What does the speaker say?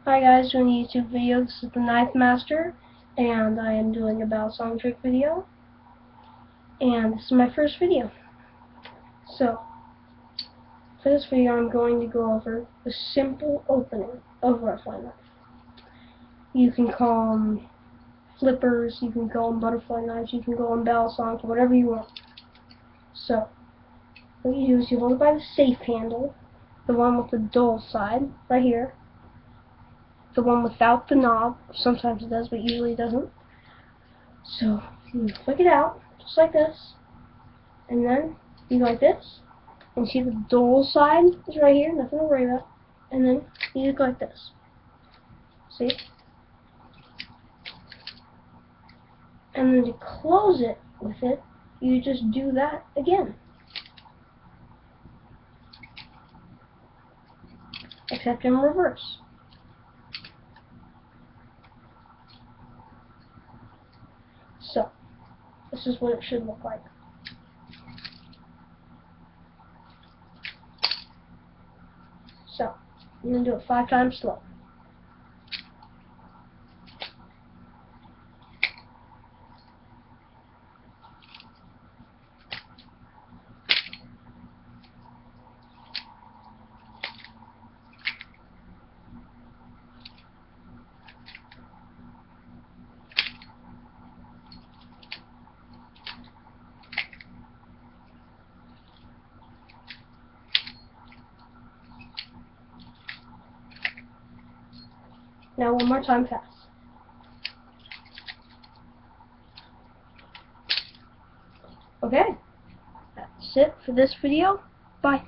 Hi guys, doing a YouTube video. This is the Knife Master, and I am doing a balisong trick video. And this is my first video. So, for this video I'm going to go over the simple opening of a butterfly knife. You can call them flippers, you can call them butterfly knives, you can call them balisongs, whatever you want. So, what you do is you hold it by the safe handle, the one with the dull side, right here. The one without the knob. Sometimes it does, but usually it doesn't. So you flick it out, just like this, and then you go like this, and see the dull side is right here, nothing to worry about, and then you go like this. See? And then to close it with it, you just do that again. Except in reverse. So, this is what it should look like. So, I'm going to do it 5 times slow. Now one more time fast. Okay, that's it for this video. Bye.